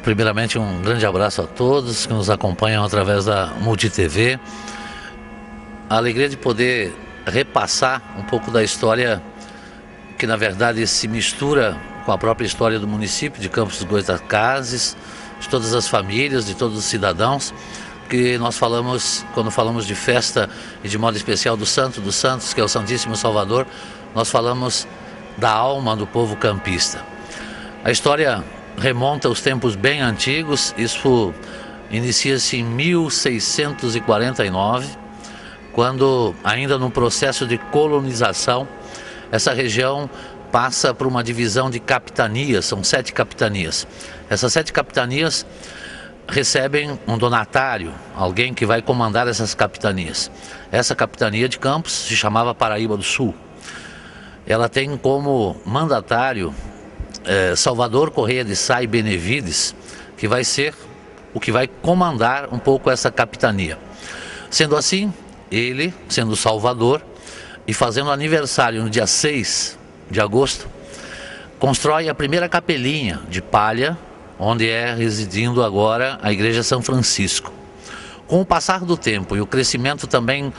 Primeiramente, um grande abraço a todos que nos acompanham através da MultiTV. A alegria de poder repassar um pouco da história que, na verdade, se mistura com a própria história do município de Campos dos Goytacazes, de todas as famílias, de todos os cidadãos, que nós falamos, quando falamos de festa e de modo especial do Santo dos Santos, que é o Santíssimo Salvador, nós falamos da alma do povo campista. A história remonta aos tempos bem antigos. Isso inicia-se em 1649, quando, ainda no processo de colonização, essa região passa por uma divisão de capitanias, são 7 capitanias. Essas 7 capitanias recebem um donatário, alguém que vai comandar essas capitanias. Essa capitania de Campos se chamava Paraíba do Sul. Ela tem como mandatário Salvador Correia de Sá e Benevides, que vai ser o que vai comandar um pouco essa capitania. Sendo assim, ele, sendo Salvador, e fazendo aniversário no dia 6 de agosto, constrói a primeira capelinha de palha, onde é residindo agora a Igreja São Francisco. Com o passar do tempo e o crescimento também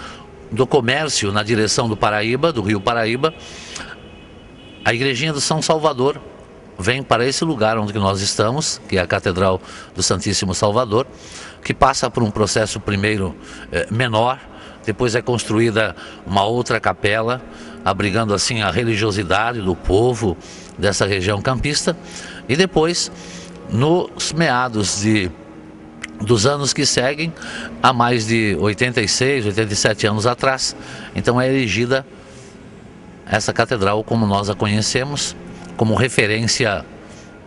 do comércio na direção do Paraíba, do rio Paraíba, a igrejinha do São Salvador vem para esse lugar onde nós estamos, que é a Catedral do Santíssimo Salvador, que passa por um processo primeiro menor, depois é construída uma outra capela, abrigando assim a religiosidade do povo dessa região campista, e depois, nos meados dos anos que seguem, há mais de 86, 87 anos atrás, então é erigida essa catedral como nós a conhecemos, como referência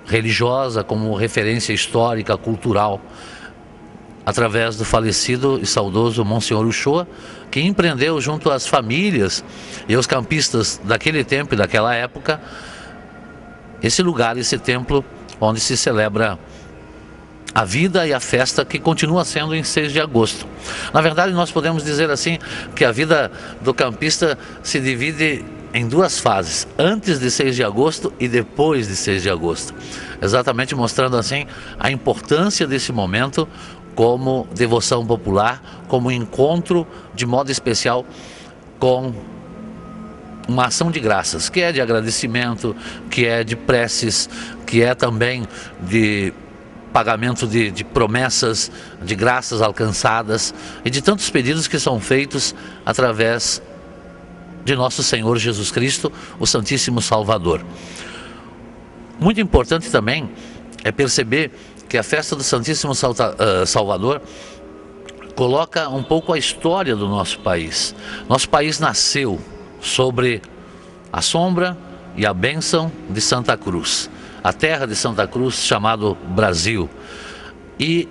religiosa, como referência histórica, cultural, através do falecido e saudoso Monsenhor Uchoa, que empreendeu junto às famílias e aos campistas daquele tempo e daquela época, esse lugar, esse templo, onde se celebra a vida e a festa que continua sendo em 6 de agosto. Na verdade, nós podemos dizer assim, que a vida do campista se divide em 2 fases, antes de 6 de agosto e depois de 6 de agosto. Exatamente mostrando assim a importância desse momento como devoção popular, como encontro de modo especial com uma ação de graças, que é de agradecimento, que é de preces, que é também de pagamento de promessas, de graças alcançadas e de tantos pedidos que são feitos através de nosso Senhor Jesus Cristo, o Santíssimo Salvador. Muito importante também é perceber que a festa do Santíssimo Salvador coloca um pouco a história do nosso país. Nosso país nasceu sobre a sombra e a bênção de Santa Cruz, a terra de Santa Cruz, chamado Brasil. E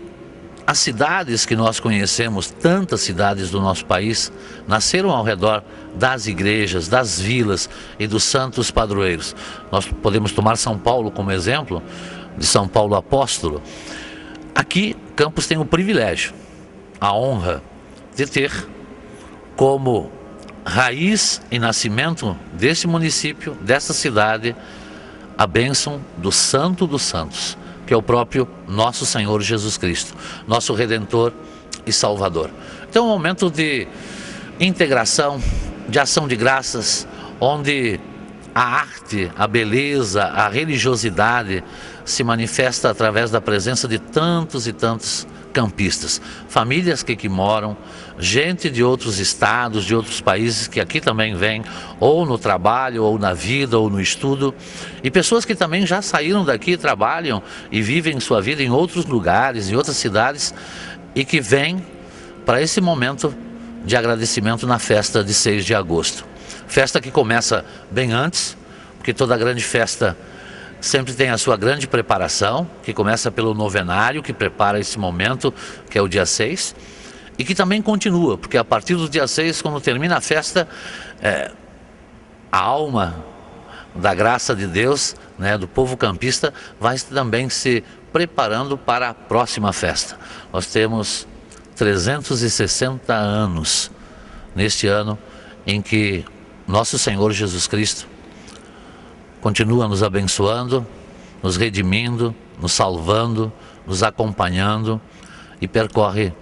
as cidades que nós conhecemos, tantas cidades do nosso país, nasceram ao redor das igrejas, das vilas e dos santos padroeiros. Nós podemos tomar São Paulo como exemplo, de São Paulo Apóstolo. Aqui, Campos tem o privilégio, a honra de ter como raiz e nascimento desse município, dessa cidade, a bênção do Santo dos Santos, que é o próprio nosso Senhor Jesus Cristo, nosso Redentor e Salvador. Então é um momento de integração, de ação de graças, onde a arte, a beleza, a religiosidade se manifesta através da presença de tantos e tantos campistas, famílias que aqui moram, gente de outros estados, de outros países que aqui também vêm, ou no trabalho, ou na vida, ou no estudo, e pessoas que também já saíram daqui, trabalham e vivem sua vida em outros lugares, em outras cidades, e que vêm para esse momento de agradecimento na festa de 6 de agosto. Festa que começa bem antes, porque toda grande festa sempre tem a sua grande preparação, que começa pelo novenário, que prepara esse momento, que é o dia 6, e que também continua, porque a partir do dia 6, quando termina a festa, a alma da graça de Deus, do povo campista, vai também se preparando para a próxima festa. Nós temos 360 anos neste ano em que nosso Senhor Jesus Cristo continua nos abençoando, nos redimindo, nos salvando, nos acompanhando e percorre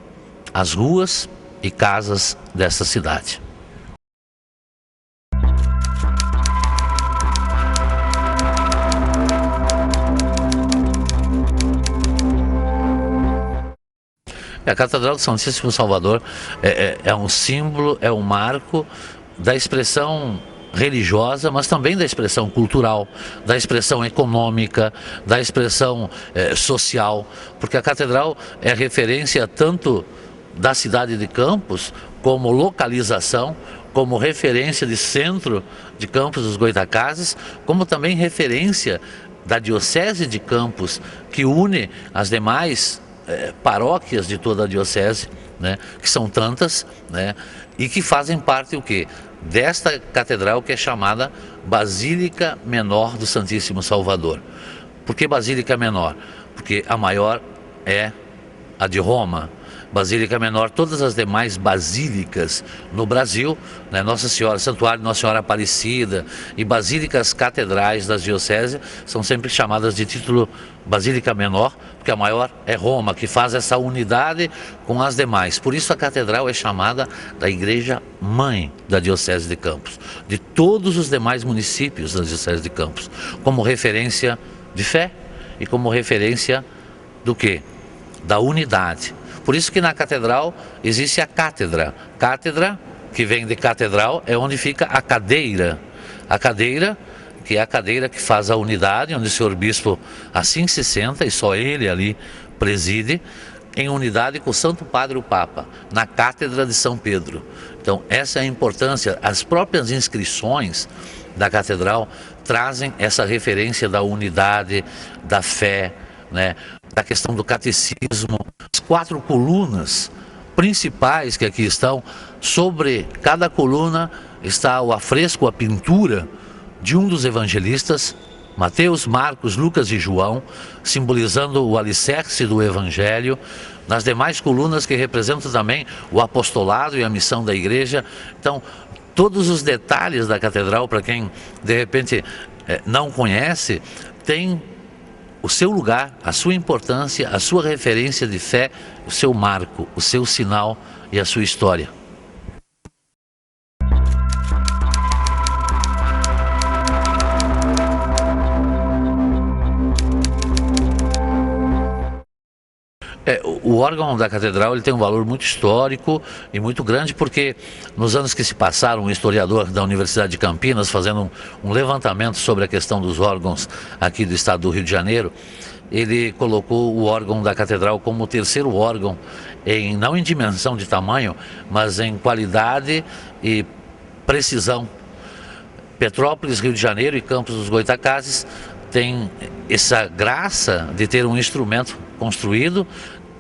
as ruas e casas desta cidade. A Catedral do Santíssimo Salvador é um símbolo, é um marco da expressão religiosa, mas também da expressão cultural, da expressão econômica, da expressão social, porque a catedral é referência tanto da cidade de Campos, como localização, como referência de centro de Campos dos Goytacazes, como também referência da Diocese de Campos, que une as demais paróquias de toda a diocese, né, que são tantas, né, e que fazem parte o quê? Desta catedral que é chamada Basílica Menor do Santíssimo Salvador. Por que Basílica Menor? Porque a maior é a de Roma. Basílica Menor, todas as demais basílicas no Brasil, né, Nossa Senhora, Santuário Nossa Senhora Aparecida e basílicas catedrais das dioceses são sempre chamadas de título Basílica Menor, porque a maior é Roma, que faz essa unidade com as demais. Por isso a catedral é chamada da Igreja Mãe da Diocese de Campos, de todos os demais municípios da Diocese de Campos, como referência de fé e como referência do quê? Da unidade. Por isso que na catedral existe a cátedra. Cátedra, que vem de catedral, é onde fica a cadeira. A cadeira, que é a cadeira que faz a unidade, onde o senhor bispo assim se senta e só ele ali preside, em unidade com o Santo Padre o Papa, na Cátedra de São Pedro. Então essa é a importância, as próprias inscrições da catedral trazem essa referência da unidade, da fé, né, da questão do catecismo. As 4 colunas principais que aqui estão, sobre cada coluna está o afresco, a pintura de um dos evangelistas, Mateus, Marcos, Lucas e João, simbolizando o alicerce do Evangelho. Nas demais colunas que representam também o apostolado e a missão da igreja. Então, todos os detalhes da catedral, para quem de repente não conhece, tem o seu lugar, a sua importância, a sua referência de fé, o seu marco, o seu sinal e a sua história. O órgão da catedral ele tem um valor muito histórico e muito grande, porque nos anos que se passaram, um historiador da Universidade de Campinas, fazendo um levantamento sobre a questão dos órgãos aqui do estado do Rio de Janeiro, ele colocou o órgão da catedral como o 3º órgão, não em dimensão de tamanho, mas em qualidade e precisão. Petrópolis, Rio de Janeiro e Campos dos Goytacazes têm essa graça de ter um instrumento construído,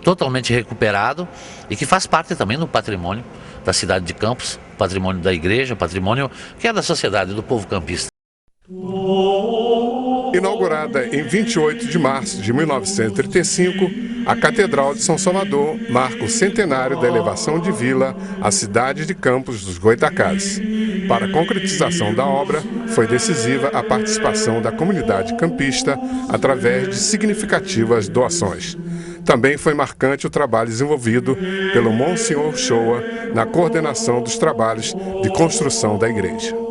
totalmente recuperado e que faz parte também do patrimônio da cidade de Campos, patrimônio da igreja, patrimônio que é da sociedade, do povo campista. Inaugurada em 28 de março de 1935, a Catedral de São Salvador marca o centenário da elevação de Vila à cidade de Campos dos Goytacazes. Para a concretização da obra, foi decisiva a participação da comunidade campista através de significativas doações. Também foi marcante o trabalho desenvolvido pelo Monsenhor Shoa na coordenação dos trabalhos de construção da igreja.